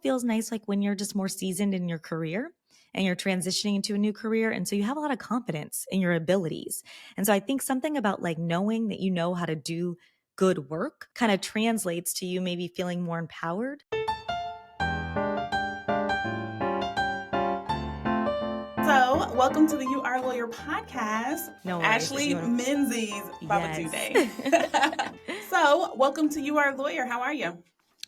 feels nice like when you're just more seasoned in your career and you're transitioning into a new career. And so you have a lot of confidence in your abilities. And so I think something about like knowing that you know how to do good work kind of translates to you maybe feeling more empowered. So, welcome to the You Are a Lawyer podcast. No worries. Ashley Menzies Babatunde. Yes. So, welcome to You Are a Lawyer. How are you?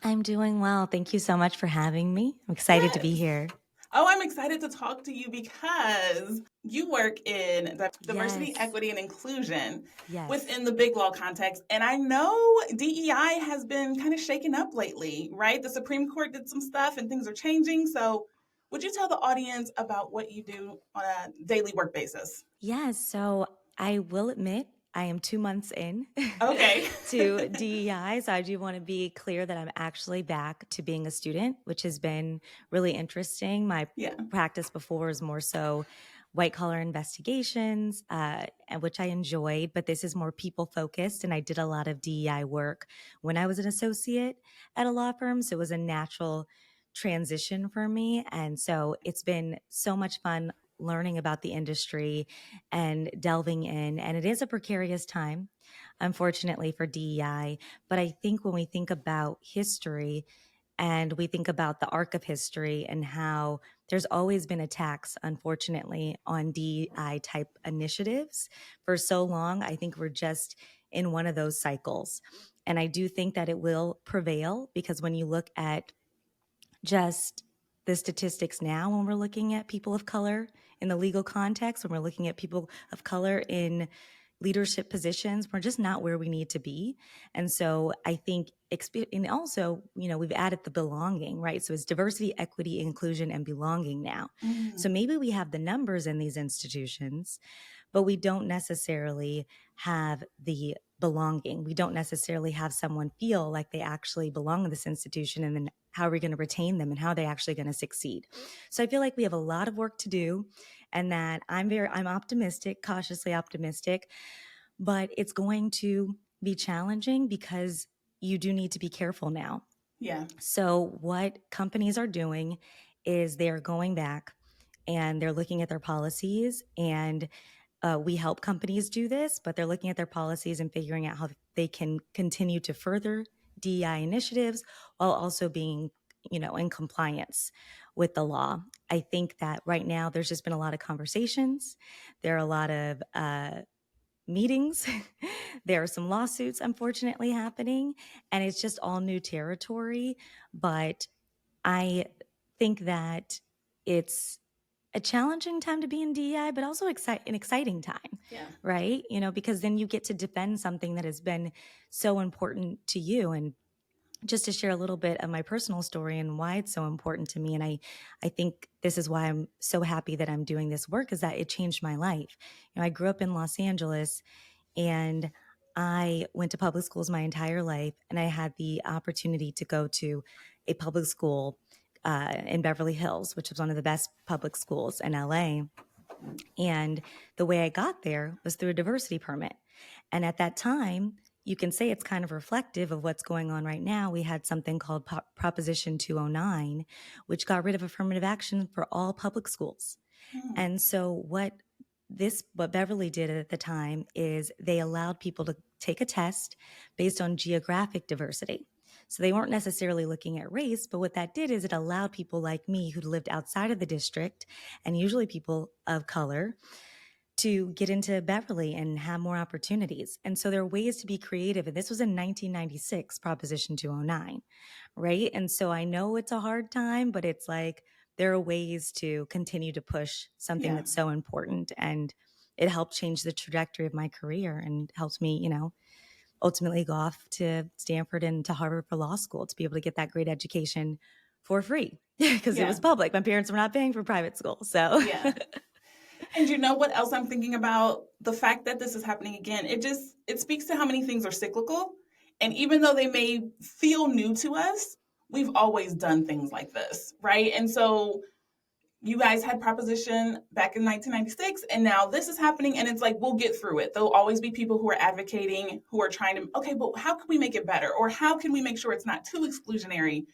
I'm doing well. Thank you so much for having me. I'm excited to be here. Oh, I'm excited to talk to you because you work in diversity, equity, and inclusion within the big law context. And I know DEI has been kind of shaken up lately, right? The Supreme Court did some stuff and things are changing. So would you tell the audience about what you do on a daily work basis? Yes. So I will admit I am 2 months in Okay. to DEI. So I do want to be clear that I'm actually back to being a student, which has been really interesting. My practice before is more so white collar investigations, which I enjoyed, but this is more people focused. And I did a lot of DEI work when I was an associate at a law firm. So it was a natural transition for me. And so it's been so much fun learning about the industry and delving in. And it is a precarious time, unfortunately, for DEI. But I think when we think about history and we think about the arc of history and how there's always been attacks, unfortunately, on DEI type initiatives for so long, I think we're just in one of those cycles. And I do think that it will prevail because when you look at just the statistics now, when we're looking at people of color in the legal context, when we're looking at people of color in leadership positions, we're just not where we need to be. And so I think, and also, we've added the belonging, right? So it's diversity, equity, inclusion, and belonging now. Mm-hmm. So maybe we have the numbers in these institutions, but we don't necessarily have the belonging. We don't necessarily have someone feel like they actually belong in this institution, and then how are we going to retain them and how are they actually going to succeed? So I feel like we have a lot of work to do, and that I'm optimistic, cautiously optimistic, but it's going to be challenging because you do need to be careful now. Yeah. So what companies are doing is they're going back and they're looking at their policies, and we help companies do this, but they're looking at their policies and figuring out how they can continue to further DEI initiatives while also being, in compliance with the law. I think that right now there's just been a lot of conversations. There are a lot of meetings. There are some lawsuits, unfortunately, happening, and it's just all new territory. But I think that it's a challenging time to be in DEI, but also an exciting time, right? Because then you get to defend something that has been so important to you. And just to share a little bit of my personal story and why it's so important to me. And I think this is why I'm so happy that I'm doing this work, is that it changed my life. I grew up in Los Angeles, and I went to public schools my entire life, and I had the opportunity to go to a public school in Beverly Hills, which was one of the best public schools in LA. And the way I got there was through a diversity permit. And at that time, you can say it's kind of reflective of what's going on right now. We had something called Proposition 209, which got rid of affirmative action for all public schools. And so what Beverly did at the time is they allowed people to take a test based on geographic diversity. So they weren't necessarily looking at race, but what that did is it allowed people like me who lived outside of the district, and usually people of color, to get into Beverly and have more opportunities. And so there are ways to be creative. And this was in 1996, Proposition 209, right? And so I know it's a hard time, but it's like there are ways to continue to push something that's so important. And it helped change the trajectory of my career and helped me, ultimately go off to Stanford and to Harvard for law school to be able to get that great education for free because it was public. My parents were not paying for private school. So And you know what else I'm thinking about? The fact that this is happening again, it speaks to how many things are cyclical. And even though they may feel new to us, we've always done things like this, right? And so you guys had Proposition back in 1996, and now this is happening, and it's like, we'll get through it. There'll always be people who are advocating, who are trying to, okay, but how can we make it better? Or how can we make sure it's not too exclusionary?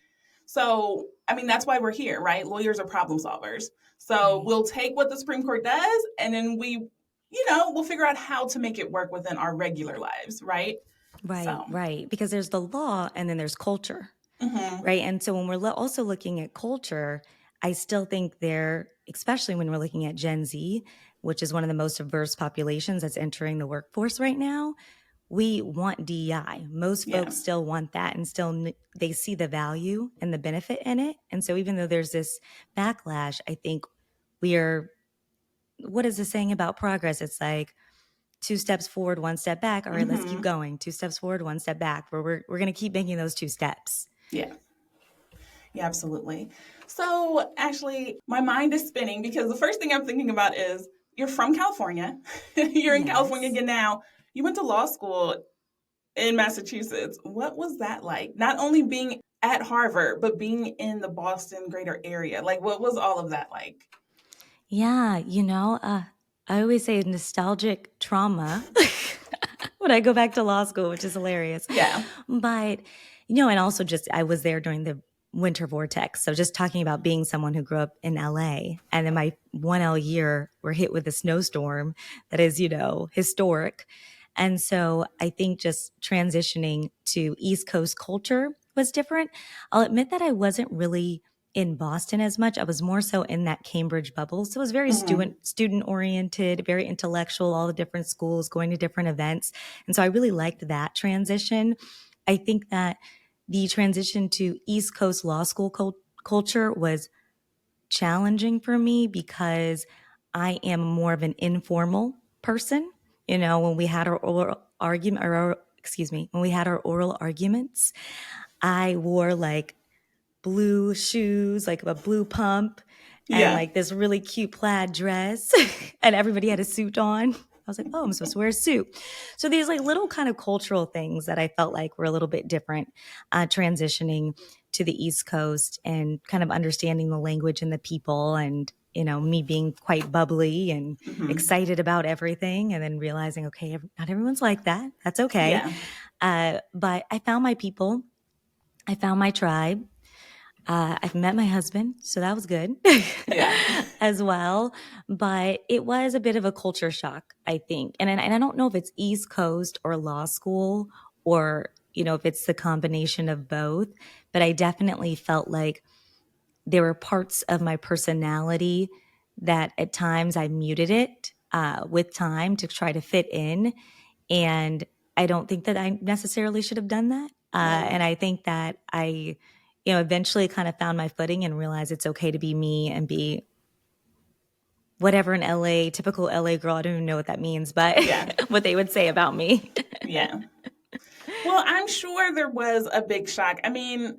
So, I mean, that's why we're here, right? Lawyers are problem solvers. So Right. we'll take what the Supreme Court does, and then we'll figure out how to make it work within our regular lives, right? Right, So, right. Because there's the law and then there's culture, mm-hmm. right? And so when we're also looking at culture, I still think there, especially when we're looking at Gen Z, which is one of the most diverse populations that's entering the workforce right now, we want DEI. Most Yeah. folks still want that and still they see the value and the benefit in it. And so even though there's this backlash, I think we are, what is the saying about progress? It's like, two steps forward, one step back. All right, let's keep Mm-hmm. going. Two steps forward, one step back. Where we're going to keep making those two steps. Yeah. Yeah, absolutely. So, actually, my mind is spinning because the first thing I'm thinking about is you're from California. You're in California Yes. again now. You went to law school in Massachusetts. What was that like? Not only being at Harvard, but being in the Boston greater area. Like, what was all of that like? Yeah, I always say nostalgic trauma when I go back to law school, which is hilarious. Yeah. But, and also just I was there during the winter vortex. So just talking about being someone who grew up in LA and then my 1L year we're hit with a snowstorm that is, historic. And so I think just transitioning to East Coast culture was different. I'll admit that I wasn't really in Boston as much. I was more so in that Cambridge bubble. So it was very Mm-hmm. student oriented, very intellectual, all the different schools, going to different events. And so I really liked that transition. I think that the transition to East Coast law school culture was challenging for me because I am more of an informal person. When we had our oral argument, when we had our oral arguments, I wore like blue shoes, like a blue pump, and Yeah. like this really cute plaid dress, and everybody had a suit on. I was like, oh, I'm supposed to wear a suit. So these like little kind of cultural things that I felt like were a little bit different, transitioning to the East Coast and kind of understanding the language and the people and me being quite bubbly and Mm-hmm. excited about everything and then realizing, okay, not everyone's like that. That's okay. Yeah. But I found my people. I found my tribe. I've met my husband, so that was good Yeah. as well. But it was a bit of a culture shock, I think. And I don't know if it's East Coast or law school or, if it's the combination of both. But I definitely felt like there were parts of my personality that at times I muted it with time to try to fit in. And I don't think that I necessarily should have done that. Right. And I think that I, eventually kind of found my footing and realized it's okay to be me and be whatever an LA, typical LA girl. I don't even know what that means, but Yeah. what they would say about me. Yeah. Well, I'm sure there was a big shock. I mean,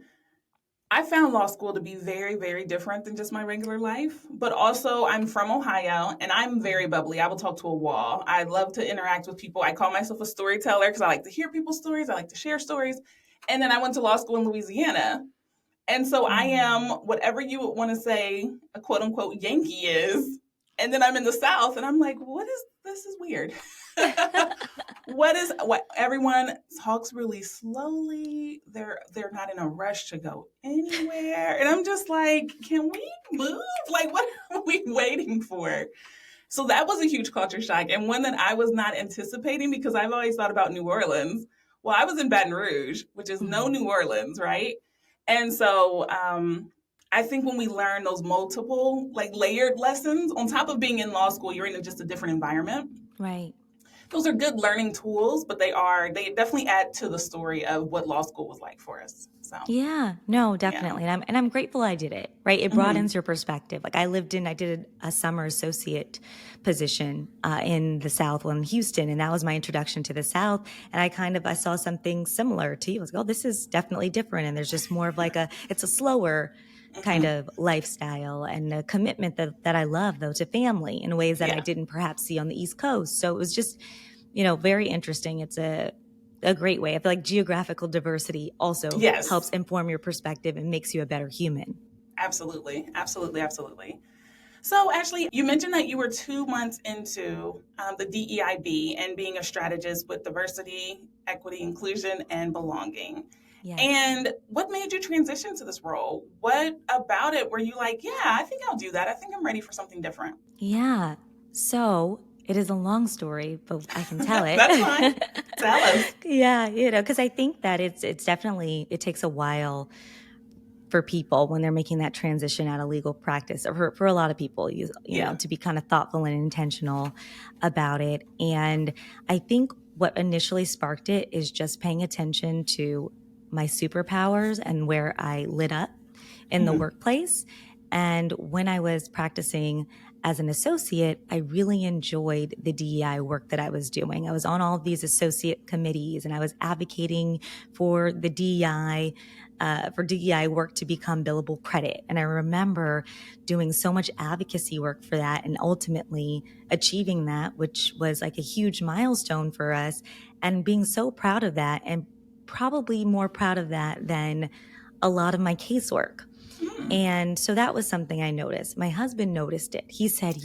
I found law school to be very, very different than just my regular life. But also, I'm from Ohio and I'm very bubbly. I will talk to a wall. I love to interact with people. I call myself a storyteller because I like to hear people's stories, I like to share stories. And then I went to law school in Louisiana. And so I am Mm. whatever you would want to say a quote unquote Yankee is. And then I'm in the South and I'm like, this is weird. What everyone talks really slowly. They're not in a rush to go anywhere. And I'm just like, can we move? Like what are we waiting for? So that was a huge culture shock and one that I was not anticipating because I've always thought about New Orleans. Well, I was in Baton Rouge, which is no Mhm. New Orleans, right? And so I think when we learn those multiple, like layered lessons, on top of being in law school, you're in just a different environment. Right. Those are good learning tools, but they definitely add to the story of what law school was like for us. So Yeah, no, yeah. definitely. And I'm grateful I did it, right? It Mm-hmm. broadens your perspective. Like I did a summer associate position in the South, well, in Houston, and that was my introduction to the South. And I saw something similar to you. I was like, oh, this is definitely different. And there's just more of like it's a slower kind Mm-hmm. of lifestyle and a commitment that I love though to family in ways that I Yeah. didn't perhaps see on the East Coast. So it was just, very interesting. It's a great way. I feel like geographical diversity also helps Yes. inform your perspective and makes you a better human. Absolutely. Absolutely. Absolutely. So, Ashley, you mentioned that you were 2 months into the DEIB and being a strategist with diversity, equity, inclusion, and belonging. Yes. And what made you transition to this role? What about it were you like, yeah, I think I'll do that. I think I'm ready for something different. Yeah. So it is a long story, but I can tell it. That's fine. Tell us. Yeah, because I think that it's definitely, it takes a while for people when they're making that transition out of legal practice, or for a lot of people, Yeah. to be kind of thoughtful and intentional about it. And I think what initially sparked it is just paying attention to my superpowers and where I lit up in the workplace. And when I was practicing as an associate, I really enjoyed the DEI work that I was doing. I was on all of these associate committees, and I was advocating for the DEI work to become billable credit. And I remember doing so much advocacy work for that and ultimately achieving that, which was like a huge milestone for us, and being so proud of that, and probably more proud of that than a lot of my casework. And so that was something I noticed. My husband noticed it. He said,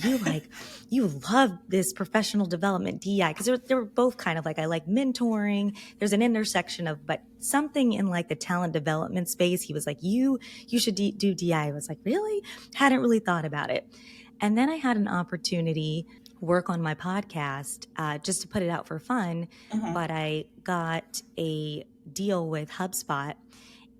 you love this professional development DEI, because they were both kind of like, I like mentoring. There's an intersection of, but something in like the talent development space. He was like, you should do DEI. I was like, really? Hadn't really thought about it. And then I had an opportunity to work on my podcast, just to put it out for fun. But I got a deal with Hubspot,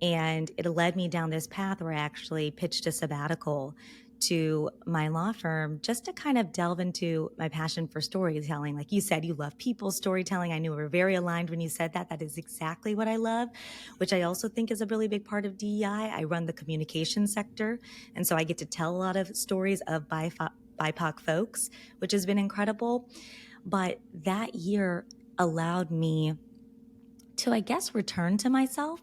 and it led me down this path where I actually pitched a sabbatical to my law firm just to kind of delve into my passion for storytelling. Like you said, you love people storytelling. I knew we were very aligned when you said that. That is exactly what I love, which I also think is a really big part of DEI. I run the communication sector, and so I get to tell a lot of stories of BIPOC folks, which has been incredible. But that year allowed me to, I guess, return to myself.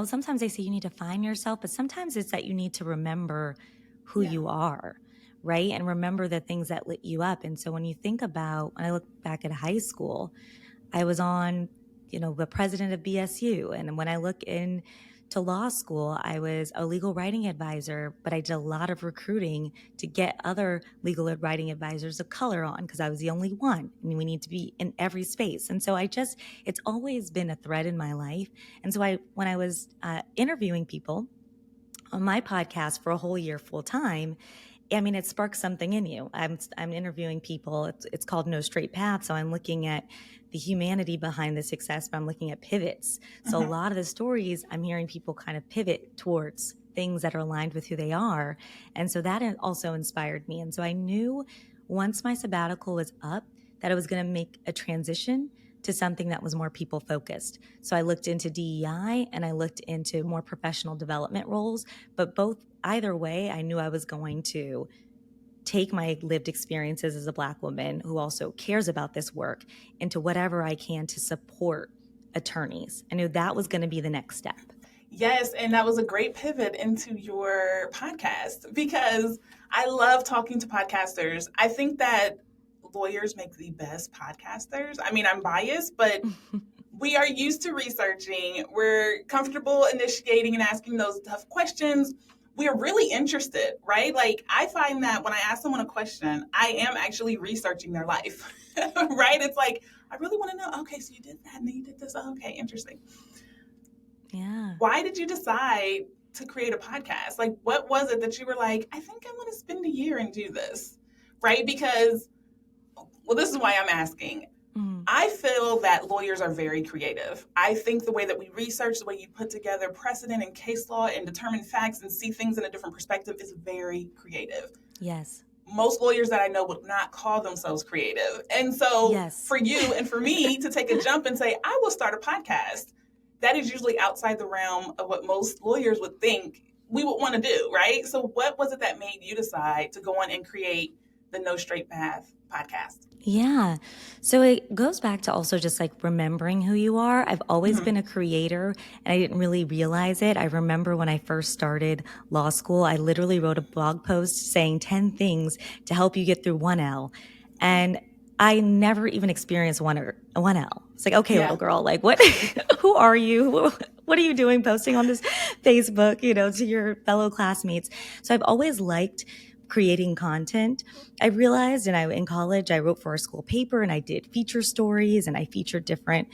Sometimes they say you need to find yourself, but sometimes it's that you need to remember who you are, right? And remember the things that lit you up. And so when I look back at high school, I was on, the president of BSU. And when I look into law school, I was a legal writing advisor, but I did a lot of recruiting to get other legal writing advisors of color on, because I was the only one, and we need to be in every space. And so it's always been a thread in my life. And so when I was interviewing people on my podcast for a whole year full time, it sparks something in you. I'm interviewing people. It's called No Straight Path. So I'm looking at the humanity behind the success, but I'm looking at pivots. So a lot of the stories, I'm hearing people kind of pivot towards things that are aligned with who they are. And so that also inspired me. And so I knew once my sabbatical was up that I was going to make a transition to something that was more people focused. So I looked into DEI and I looked into more professional development roles, but either way, I knew I was going to take my lived experiences as a Black woman who also cares about this work into whatever I can to support attorneys. I knew that was going to be the next step. Yes, and that was a great pivot into your podcast, because I love talking to podcasters. I think that lawyers make the best podcasters. I'm biased, but we are used to researching. We're comfortable initiating and asking those tough questions. We are really interested, right? Like, I find that when I ask someone a question, I am actually researching their life, right? It's like, I really want to know, okay, so you did that and then you did this. Oh, okay, interesting. Yeah. Why did you decide to create a podcast? Like, what was it that you were like, I think I want to spend a year and do this, right? Because, well, this is why I'm asking. I feel that lawyers are very creative. I think the way that we research, the way you put together precedent and case law and determine facts and see things in a different perspective is very creative. Yes. Most lawyers that I know would not call themselves creative. And so for you and for me to take a jump and say, I will start a podcast, that is usually outside the realm of what most lawyers would think we would want to do, right? So what was it that made you decide to go on and create the No Straight Path podcast? Yeah. So it goes back to also just like remembering who you are. I've always been a creator, and I didn't really realize it. I remember when I first started law school, I literally wrote a blog post saying 10 things to help you get through 1L. And I never even experienced 1L. It's like, okay, little girl, like what, who are you? What are you doing posting on this Facebook, to your fellow classmates? So I've always liked creating content, I realized, and in college, I wrote for a school paper and I did feature stories and I featured different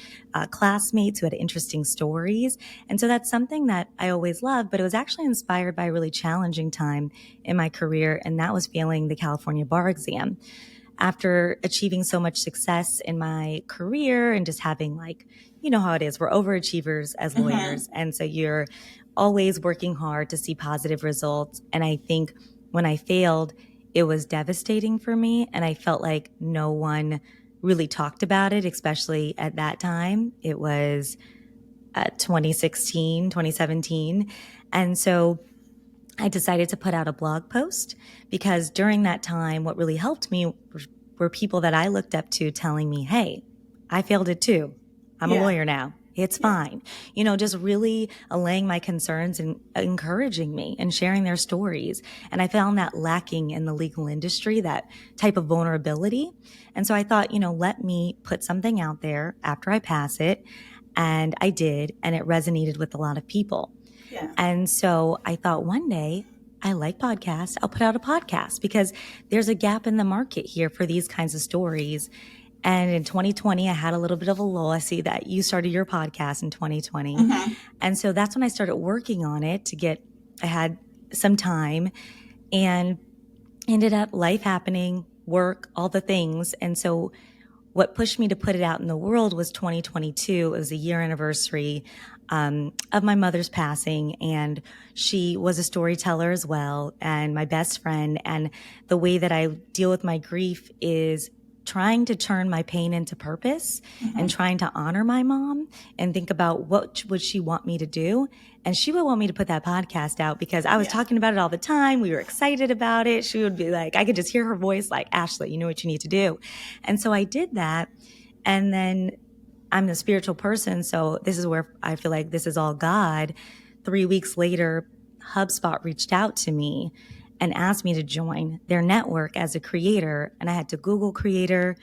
classmates who had interesting stories. And so that's something that I always loved, but it was actually inspired by a really challenging time in my career. And that was failing the California bar exam. After achieving so much success in my career and just having, like, you know how it is, we're overachievers as Mm-hmm. lawyers. And so you're always working hard to see positive results. And I think when I failed, it was devastating for me. And I felt like no one really talked about it, especially at that time. It was 2016, 2017. And so I decided to put out a blog post because during that time, what really helped me were people that I looked up to telling me, hey, I failed it too. I'm a Yeah. lawyer now. It's Yeah. fine. Just really allaying my concerns and encouraging me and sharing their stories. And I found that lacking in the legal industry, that type of vulnerability. And so I thought, let me put something out there after I pass it. And I did. And it resonated with a lot of people. Yeah. And so I thought one day, I like podcasts. I'll put out a podcast because there's a gap in the market here for these kinds of stories. And in 2020, I had a little bit of a lull. I see that you started your podcast in 2020. Mm-hmm. And so that's when I started working on it I had some time and ended up life happening, work, all the things. And so what pushed me to put it out in the world was 2022. It was a year anniversary of my mother's passing, and she was a storyteller as well, and my best friend. And the way that I deal with my grief is trying to turn my pain into purpose and trying to honor my mom and think about what would she want me to do. And she would want me to put that podcast out because I was talking about it all the time. We were excited about it. She would be like, I could just hear her voice like, Ashley, you know what you need to do. And so I did that. And then I'm a spiritual person. So this is where I feel like this is all God. 3 weeks later, Hubspot reached out to me and asked me to join their network as a creator. And I had to Google creator,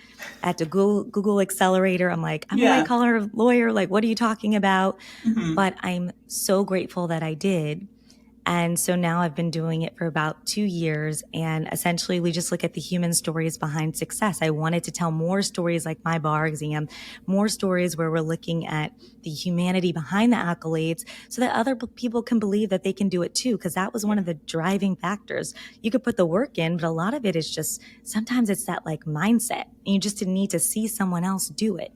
I had to Google accelerator. I'm like, I'm a white collar lawyer. Like, what are you talking about? Mm-hmm. But I'm so grateful that I did. And so now I've been doing it for about 2 years. And essentially, we just look at the human stories behind success. I wanted to tell more stories like my bar exam, more stories where we're looking at the humanity behind the accolades so that other people can believe that they can do it too. Because that was one of the driving factors. You could put the work in, but a lot of it is just, sometimes it's that like mindset. And you just need to see someone else do it,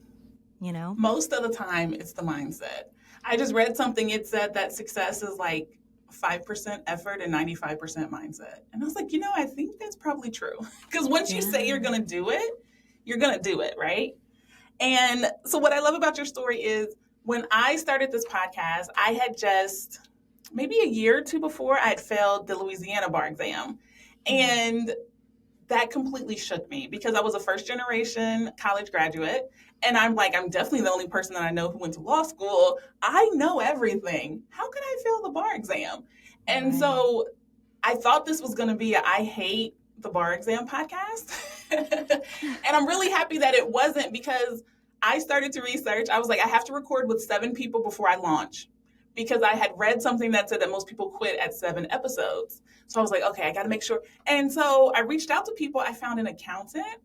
Most of the time, it's the mindset. I just read something. It said that success is like 5% effort and 95% mindset. And I was like, I think that's probably true. Because once you say you're going to do it, you're going to do it, right? And so what I love about your story is when I started this podcast, I had just maybe a year or two before I had failed the Louisiana bar exam. And that completely shook me because I was a first generation college graduate. And I'm like, I'm definitely the only person that I know who went to law school. I know everything. How could I fail the bar exam? And so I thought this was going to be a I hate the bar exam podcast. And I'm really happy that it wasn't because I started to research. I was like, I have to record with 7 people before I launch because I had read something that said that most people quit at 7 episodes. So I was like, okay, I got to make sure. And so I reached out to people. I found an accountant.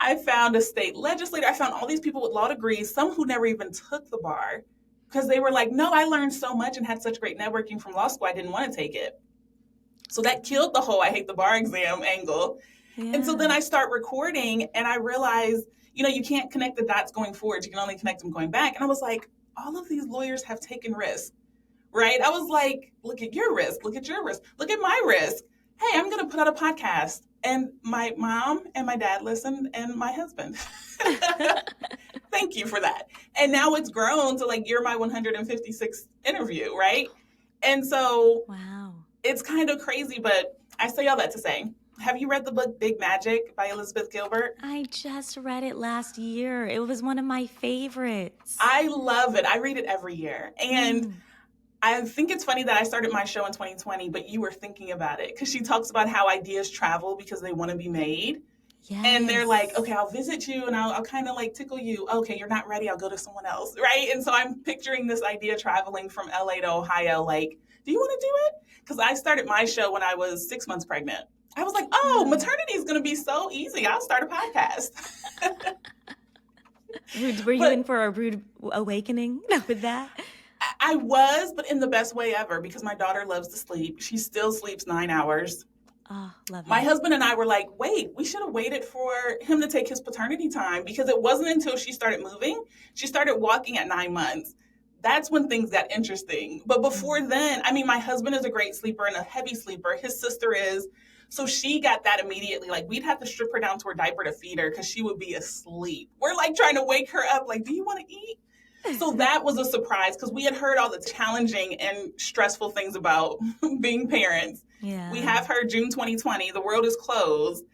I found a state legislator. I found all these people with law degrees, some who never even took the bar because they were like, no, I learned so much and had such great networking from law school. I didn't want to take it. So that killed the whole I hate the bar exam angle. Yeah. And so then I start recording and I realize, you can't connect the dots going forward. You can only connect them going back. And I was like, all of these lawyers have taken risks, right? I was like, look at your risk. Look at your risk. Look at my risk. Hey, I'm going to put out a podcast. And my mom and my dad listened and my husband. Thank you for that. And now it's grown to like, you're my 156th interview, right? And so it's kind of crazy, but I say all that to say, have you read the book Big Magic by Liz Gilbert? I just read it last year. It was one of my favorites. I love it. I read it every year. And I think it's funny that I started my show in 2020, but you were thinking about it because she talks about how ideas travel because they want to be made. Yes. And they're like, okay, I'll visit you and I'll kind of like tickle you. Okay, you're not ready. I'll go to someone else, right? And so I'm picturing this idea traveling from LA to Ohio. Like, do you want to do it? Because I started my show when I was 6 months pregnant. I was like, oh, maternity is going to be so easy. I'll start a podcast. Were you in But for a rude awakening with that? I was, but in the best way ever, because my daughter loves to sleep. She still sleeps 9 hours. Oh, love My that. husband and I were like, wait, we should have waited for him to take his paternity time, because it wasn't until she started moving, she started walking at 9 months. That's when things got interesting. But before Mm. then, I mean, my husband is a great sleeper and a heavy sleeper. His sister is. So she got that immediately. Like, we'd have to strip her down to her diaper to feed her because she would be asleep. We're like trying to wake her up, like, do you want to eat? So that was a surprise, because we had heard all the challenging and stressful things about being parents. We Yeah. have her June 2020. The world is closed.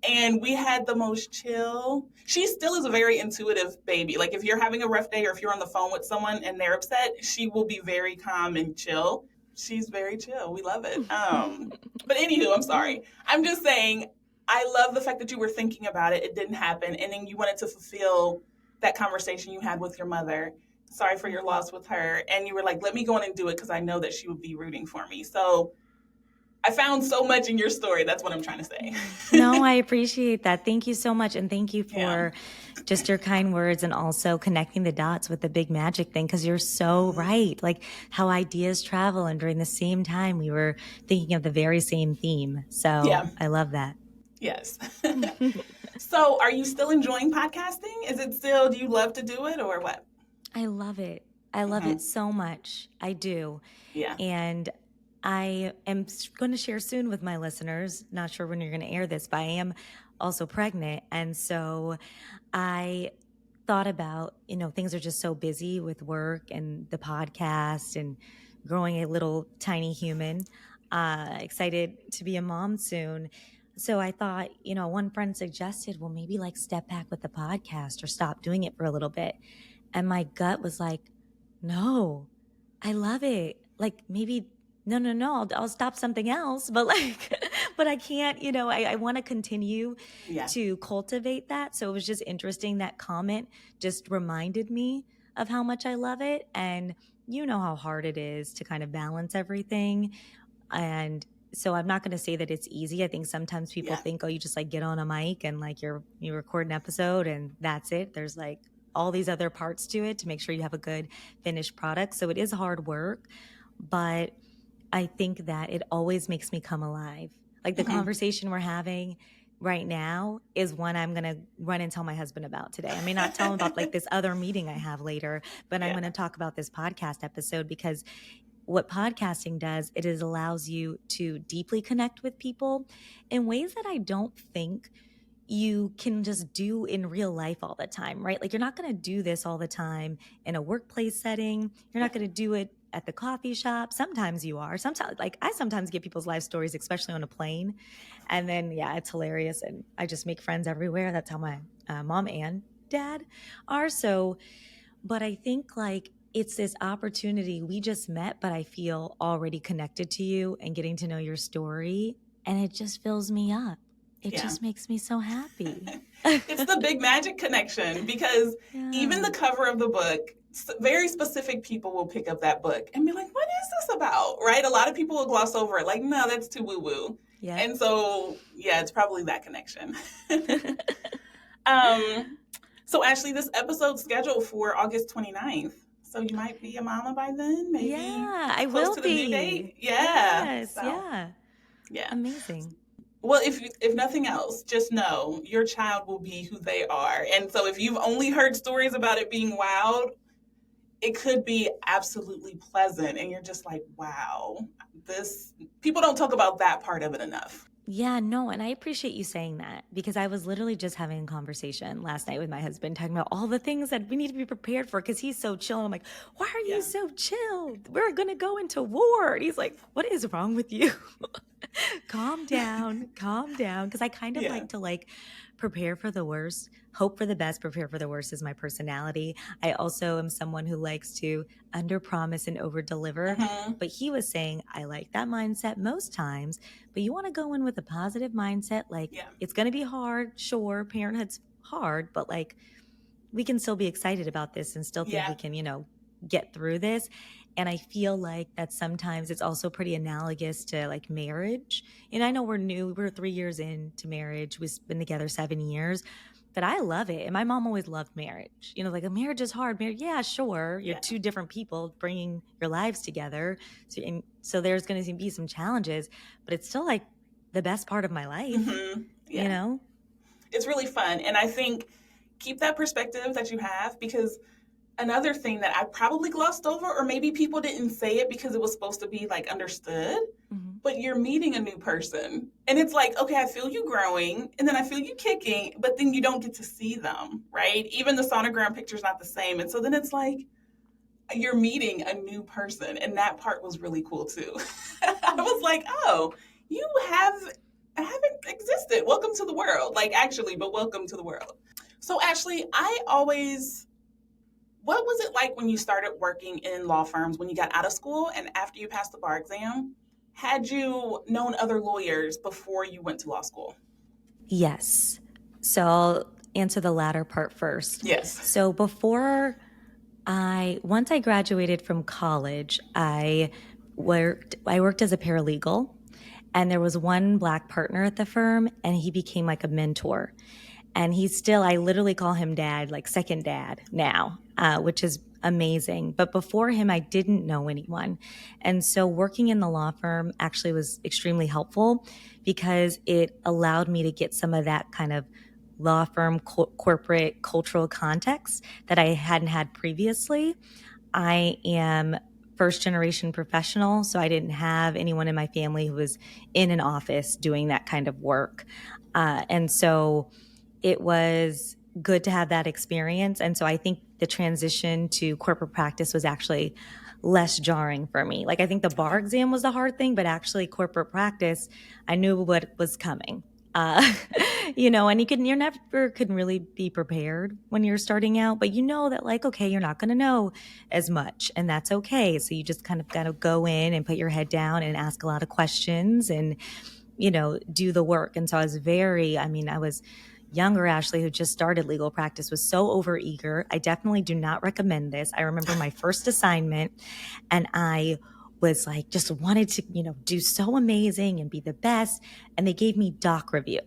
And we had the most chill. She still is a very intuitive baby. Like, if you're having a rough day or if you're on the phone with someone and they're upset, she will be very calm and chill. She's very chill. We love it. But anywho, I'm sorry. I'm just saying, I love the fact that you were thinking about it. It didn't happen. And then you wanted to fulfill that conversation you had with your mother. Sorry for your loss with her. And you were like, let me go in and do it because I know that she would be rooting for me. So I found so much in your story. That's what I'm trying to say. No, I appreciate that. Thank you so much. And thank you Yeah. for just your kind words and also connecting the dots with the big magic thing, because you're so right. Like how ideas travel, and during the same time, we were thinking of the very same theme. So Yeah. I love that. Yes. So, are you still enjoying podcasting? Is it still, do you love to do it or what? I love it. I love it so much. I do. Yeah. And I am going to share soon with my listeners. Not sure when you're going to air this, but I am also pregnant. And so I thought about, things are just so busy with work and the podcast and growing a little tiny human. Excited to be a mom soon. So I thought, one friend suggested, well, maybe like step back with the podcast or stop doing it for a little bit. And my gut was like, no, I love it. Like maybe, no, I'll stop something else. But like, but I can't, I want to continue Yeah. to cultivate that. So it was just interesting. That comment just reminded me of how much I love it. And you know how hard it is to kind of balance everything. And so I'm not going to say that it's easy. I think sometimes people Yeah. think, oh, you just like get on a mic and like you record an episode and that's it. There's like all these other parts to it to make sure you have a good finished product. So it is hard work, but I think that it always makes me come alive. Like the conversation we're having right now is one I'm going to run and tell my husband about today. I may not tell him about like this other meeting I have later, but I'm Yeah. going to talk about this podcast episode, because what podcasting does, it is allows you to deeply connect with people in ways that I don't think you can just do in real life all the time, right? Like you're not going to do this all the time in a workplace setting. You're not going to do it at the coffee shop. Sometimes you are. Sometimes, like I sometimes get people's life stories, especially on a plane. And then, yeah, it's hilarious. And I just make friends everywhere. That's how my mom and dad are. So, but I think like it's this opportunity. We just met, but I feel already connected to you and getting to know your story. And it just fills me up. It Yeah. just makes me so happy. It's the big magic connection, because even the cover of the book, very specific people will pick up that book and be like, what is this about? Right? A lot of people will gloss over it like, no, that's too woo woo. Yeah. And so, yeah, it's probably that connection. So, Ashley, this episode's scheduled for August 29th. So you might be a mama by then, maybe. Yeah, I close will to the be. due date. Yeah. Yes, So, yeah. Amazing. Well, if nothing else, just know your child will be who they are. And so if you've only heard stories about it being wild, it could be absolutely pleasant. And you're just like, wow, people don't talk about that part of it enough. Yeah, no, and I appreciate you saying that, because I was literally just having a conversation last night with my husband talking about all the things that we need to be prepared for, because he's so chill. And I'm like, why are you so chilled? We're going to go into war. And he's like, what is wrong with you? Calm down, because I kind of like to like prepare for the worst, hope for the best, prepare for the worst is my personality. I also am someone who likes to under promise and over deliver. But he was saying, I like that mindset most times, but you want to go in with a positive mindset. Like it's going to be hard. Sure. Parenthood's hard, but like we can still be excited about this and still think we can, get through this. And I feel like that sometimes it's also pretty analogous to like marriage. And I know we're new, we're 3 years into marriage. We've been together 7 years, but I love it. And my mom always loved marriage. Like a marriage is hard. Marriage, yeah, sure. You're Yeah. two different people bringing your lives together. So there's going to be some challenges, but it's still like the best part of my life, Mm-hmm. you Yeah. know? It's really fun. And I think keep that perspective that you have, because another thing that I probably glossed over, or maybe people didn't say it because it was supposed to be like understood, Mm-hmm. but you're meeting a new person. And it's like, okay, I feel you growing and then I feel you kicking, but then you don't get to see them, right? Even the sonogram picture's not the same. And so then it's like, you're meeting a new person. And that part was really cool too. I was like, oh, you haven't existed. Welcome to the world. Like actually, but welcome to the world. So Ashley, what was it like when you started working in law firms when you got out of school and after you passed the bar exam? Had you known other lawyers before you went to law school? Yes. So I'll answer the latter part first. Yes. So once I graduated from college, I worked as a paralegal, and there was one Black partner at the firm, and he became like a mentor. And I literally call him dad, like second dad now, which is amazing. But before him, I didn't know anyone. And so working in the law firm actually was extremely helpful because it allowed me to get some of that kind of law firm corporate cultural context that I hadn't had previously. I am first generation professional, so I didn't have anyone in my family who was in an office doing that kind of work. And so it was good to have that experience. And so I think the transition to corporate practice was actually less jarring for me. Like I think the bar Okay. exam was the hard thing, but actually corporate practice, I knew what was coming. Uh, and you're never can really be prepared when you're starting out, but you know that like, okay, you're not going to know as much and that's okay. So you just kind of got to go in and put your head down and ask a lot of questions and, do the work. And so I was younger Ashley who just started legal practice was so overeager. I definitely do not recommend this. I remember my first assignment and I was like, just wanted to, do so amazing and be the best. And they gave me doc review.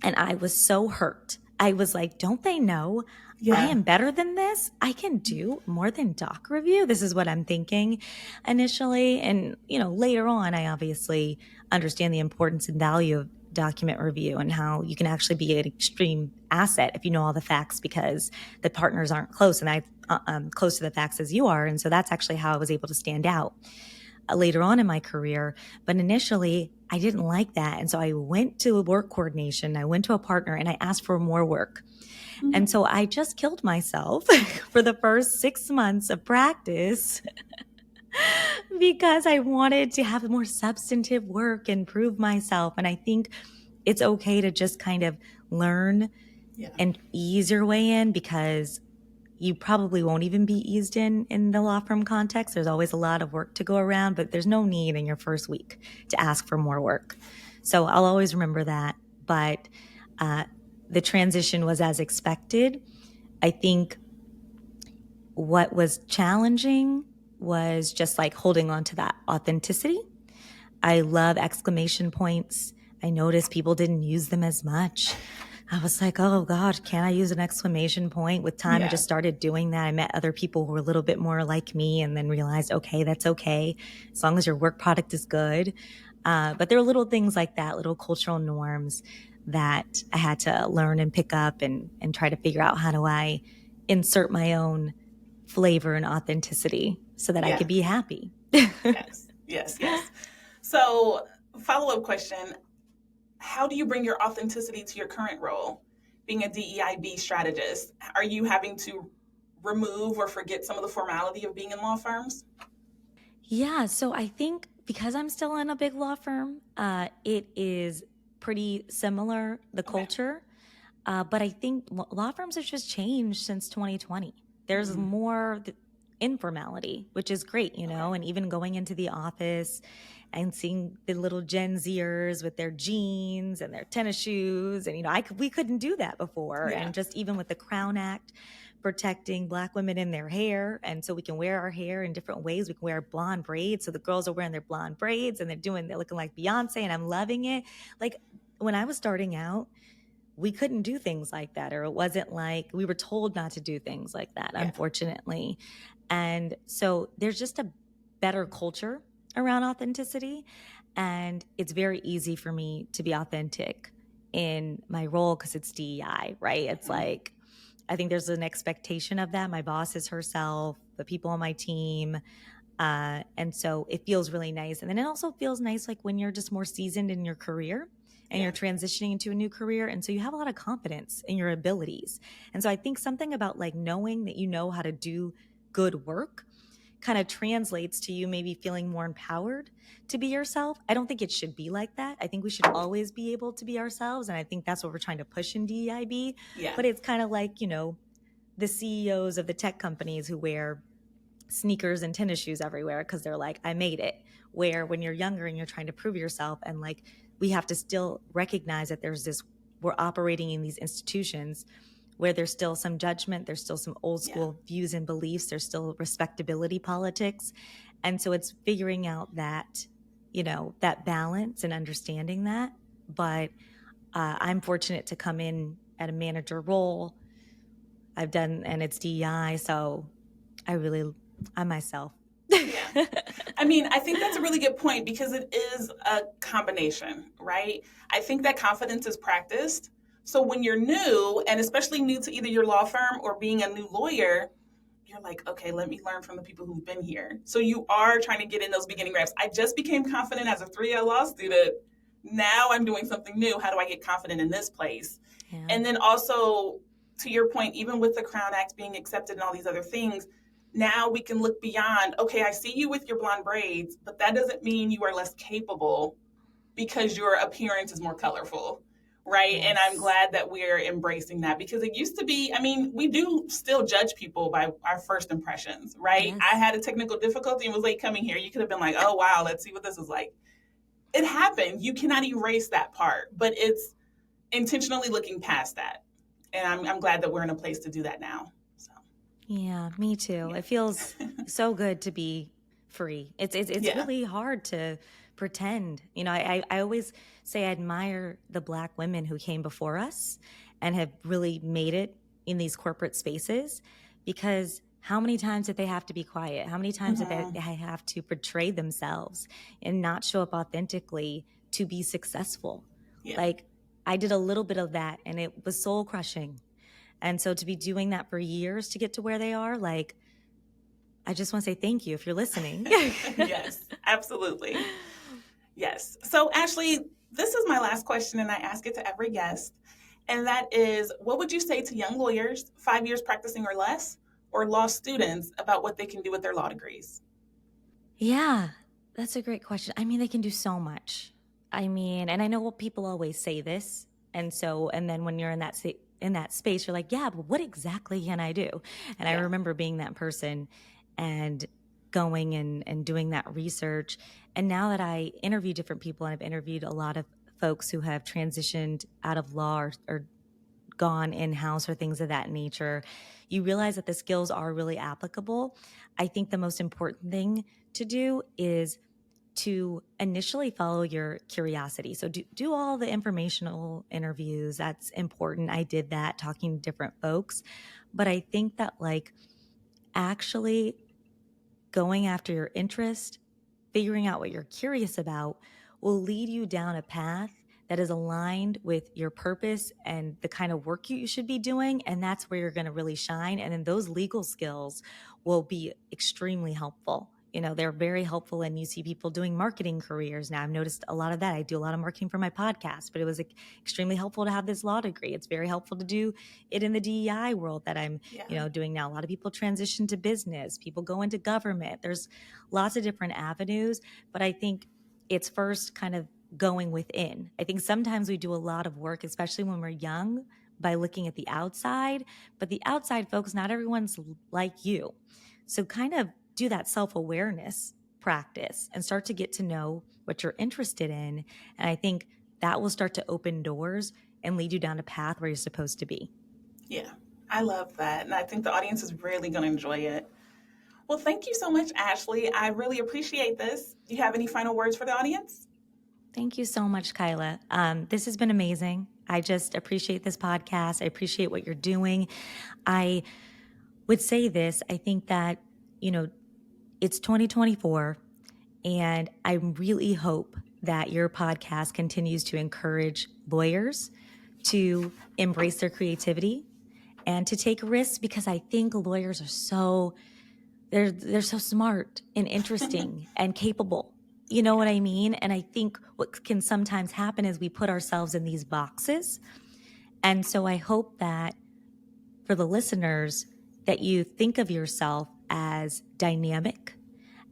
And I was so hurt. I was like, don't they know I Yeah. am better than this? I can do more than doc review. This is what I'm thinking initially. And, later on, I obviously understand the importance and value of document review and how you can actually be an extreme asset if you know all the facts because the partners aren't close and I'm close to the facts as you are. And so that's actually how I was able to stand out later on in my career. But initially, I didn't like that. And so I went to work coordination. I went to a partner and I asked for more work. And Mm-hmm. so I just killed myself for the first 6 months of practice because I wanted to have more substantive work and prove myself. And I think it's okay to just kind of learn Yeah. and ease your way in because you probably won't even be eased in the law firm context. There's always a lot of work to go around, but there's no need in your first week to ask for more work. So I'll always remember that. But the transition was as expected. I think what was challenging was just like holding on to that authenticity. I love exclamation points. I noticed people didn't use them as much. I was like, oh God, can I use an exclamation point? With time, I Yeah. just started doing that. I met other people who were a little bit more like me and then realized, okay, that's okay. As long as your work product is good. But there are little things like that, little cultural norms that I had to learn and pick up and try to figure out how do I insert my own flavor and authenticity so that I Yeah. could be happy. Yes. Yes. Yes. So, follow-up question: how do you bring your authenticity to your current role, being a DEIB strategist? Are you having to remove or forget some of the formality of being in law firms? Yeah, so I think because I'm still in a big law firm, it is pretty similar, the Okay. culture. But I think law firms have just changed since 2020. There's Mm. more informality, which is great, Okay. and even going into the office and seeing the little Gen Zers with their jeans and their tennis shoes. And, we couldn't do that before. Yeah. And just even with the Crown Act protecting Black women in their hair. And so we can wear our hair in different ways. We can wear blonde braids. So the girls are wearing their blonde braids and they're looking like Beyonce, and I'm loving it. Like when I was starting out, we couldn't do things like that, or it wasn't like we were told not to do things like that, Yeah. unfortunately. And so there's just a better culture around authenticity. And it's very easy for me to be authentic in my role because it's DEI, right? It's like, I think there's an expectation of that. My boss is herself, the people on my team. And so it feels really nice. And then it also feels nice like when you're just more seasoned in your career and you're transitioning into a new career. And so you have a lot of confidence in your abilities. And so I think something about like knowing that you know how to do good work kind of translates to you maybe feeling more empowered to be yourself. I don't think it should be like that. I think we should always be able to be ourselves. And I think that's what we're trying to push in DEIB. Yeah. But it's kind of like, you know, the CEOs of the tech companies who wear sneakers and tennis shoes everywhere because they're like, I made it. Where when you're younger and you're trying to prove yourself, and like we have to still recognize that we're operating in these institutions where there's still some judgment, there's still some old school views and beliefs, there's still respectability politics. And so it's figuring out that, you know, that balance and understanding that. But I'm fortunate to come in at a manager role. And it's DEI, so I'm myself. Yeah. I mean, I think that's a really good point because it is a combination, right? I think that confidence is practiced. So when you're new, and especially new to either your law firm or being a new lawyer, you're like, okay, let me learn from the people who've been here. So you are trying to get in those beginning reps. I just became confident as a 3-year law student. Now I'm doing something new. How do I get confident in this place? Yeah. And then also, to your point, even with the Crown Act being accepted and all these other things, now we can look beyond, okay, I see you with your blonde braids, but that doesn't mean you are less capable because your appearance is more colorful, right? Yes. And I'm glad that we're embracing that because it used to be, I mean, we do still judge people by our first impressions, right? Yes. I had a technical difficulty and was late coming here. You could have been like, oh, wow, let's see what this is like. It happened. You cannot erase that part, but it's intentionally looking past that. And I'm glad that we're in a place to do that now. Yeah, me too. Yeah. It feels so good to be free. It's really hard to pretend. You know, I always say I admire the Black women who came before us and have really made it in these corporate spaces, because how many times did they have to be quiet? How many times did they have to portray themselves and not show up authentically to be successful? Yeah. Like I did a little bit of that and it was soul crushing. And so to be doing that for years to get to where they are, like, I just want to say thank you if you're listening. Yes, absolutely. Yes. So Ashley, this is my last question and I ask it to every guest. And that is, what would you say to young lawyers, 5 years practicing or less, or law students about what they can do with their law degrees? Yeah, that's a great question. I mean, they can do so much. I mean, and I know people always say this. And then when you're in that space, you're like, yeah, but what exactly can I do? And I remember being that person and going and doing that research. And now that I interview different people, and I've interviewed a lot of folks who have transitioned out of law or gone in-house or things of that nature, you realize that the skills are really applicable. I think the most important thing to do is to initially follow your curiosity. So do all the informational interviews. That's important. I did that, talking to different folks. But I think that like actually going after your interest, figuring out what you're curious about will lead you down a path that is aligned with your purpose and the kind of work you should be doing. And that's where you're going to really shine. And then those legal skills will be extremely helpful. You know, they're very helpful, and you see people doing marketing careers now. I've noticed a lot of that. I do a lot of marketing for my podcast, but it was extremely helpful to have this law degree. It's very helpful to do it in the DEI world that I'm, doing now. A lot of people transition to business. People go into government. There's lots of different avenues, but I think it's first kind of going within. I think sometimes we do a lot of work, especially when we're young, by looking at the outside, but the outside folks, not everyone's like you. So kind of do that self-awareness practice and start to get to know what you're interested in. And I think that will start to open doors and lead you down a path where you're supposed to be. Yeah, I love that. And I think the audience is really going to enjoy it. Well, thank you so much, Ashley. I really appreciate this. Do you have any final words for the audience? Thank you so much, Kyla. This has been amazing. I just appreciate this podcast. I appreciate what you're doing. I would say this. I think that, it's 2024, and I really hope that your podcast continues to encourage lawyers to embrace their creativity and to take risks, because I think lawyers are they're so smart and interesting and capable. You know what I mean? And I think what can sometimes happen is we put ourselves in these boxes. And so I hope that for the listeners, that you think of yourself as dynamic,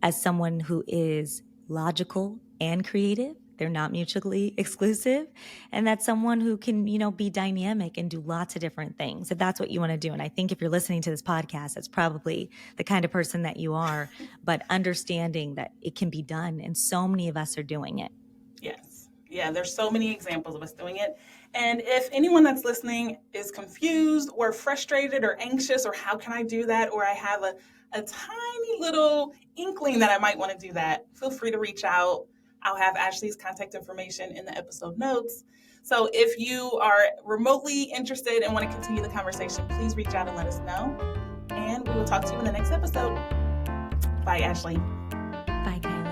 as someone who is logical and creative. They're not mutually exclusive. And that's someone who can, be dynamic and do lots of different things. If that's what you want to do. And I think if you're listening to this podcast, that's probably the kind of person that you are, but understanding that it can be done. And so many of us are doing it. Yes. Yeah, there's so many examples of us doing it. And if anyone that's listening is confused or frustrated or anxious, or how can I do that? Or I have a tiny little inkling that I might want to do that, feel free to reach out. I'll have Ashley's contact information in the episode notes. So if you are remotely interested and want to continue the conversation, please reach out and let us know. And we will talk to you in the next episode. Bye, Ashley. Bye, guys.